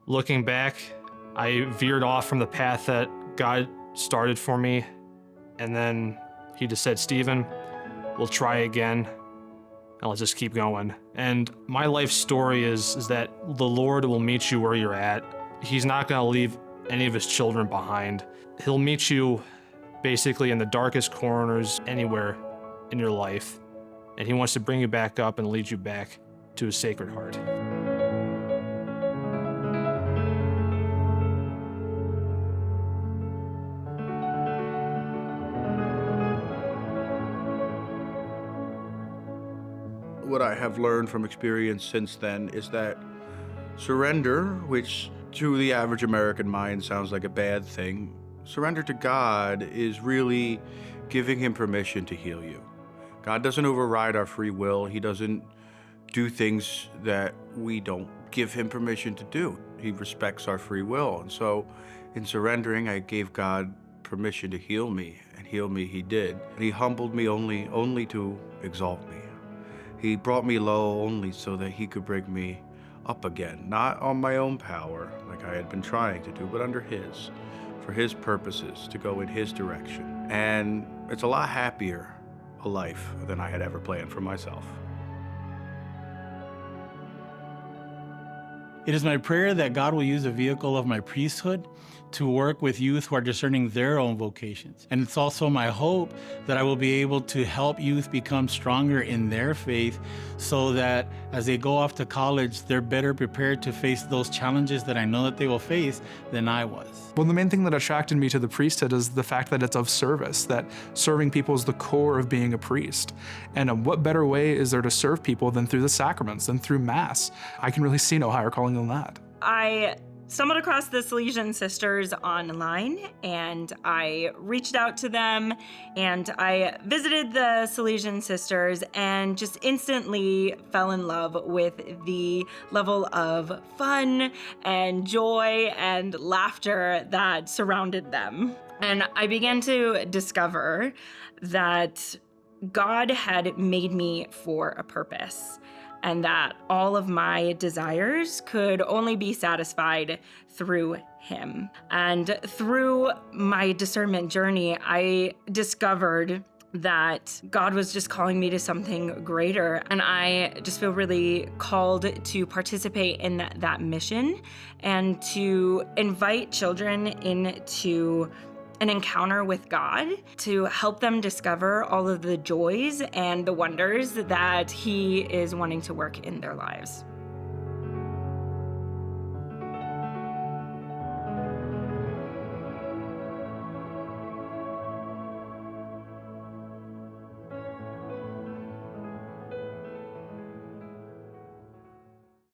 Looking back, I veered off from the path that God started for me, and then he just said, Stephen, we'll try again, and let's just keep going. And my life story is that the Lord will meet you where you're at. He's not gonna leave any of his children behind. He'll meet you basically in the darkest corners anywhere in your life, and he wants to bring you back up and lead you back to his sacred heart. What I have learned from experience since then is that surrender, which to the average American mind sounds like a bad thing, surrender to God is really giving him permission to heal you. God doesn't override our free will. He doesn't do things that we don't give him permission to do. He respects our free will. And so in surrendering, I gave God permission to heal me, and heal me he did. He humbled me only to exalt me. He brought me low only so that he could bring me up again, not on my own power like I had been trying to do, but under his, for his purposes, to go in his direction. And it's a lot happier a life than I had ever planned for myself. It is my prayer that God will use a vehicle of my priesthood to work with youth who are discerning their own vocations. And it's also my hope that I will be able to help youth become stronger in their faith so that as they go off to college, they're better prepared to face those challenges that I know that they will face than I was. Well, the main thing that attracted me to the priesthood is the fact that it's of service, that serving people is the core of being a priest. And what better way is there to serve people than through the sacraments, than through Mass? I can really see no higher calling than that. I stumbled across the Salesian Sisters online, and I reached out to them, and I visited the Salesian Sisters and just instantly fell in love with the level of fun and joy and laughter that surrounded them. And I began to discover that God had made me for a purpose, and that all of my desires could only be satisfied through him. And through my discernment journey, I discovered that God was just calling me to something greater. And I just feel really called to participate in that mission and to invite children into an encounter with God, to help them discover all of the joys and the wonders that he is wanting to work in their lives.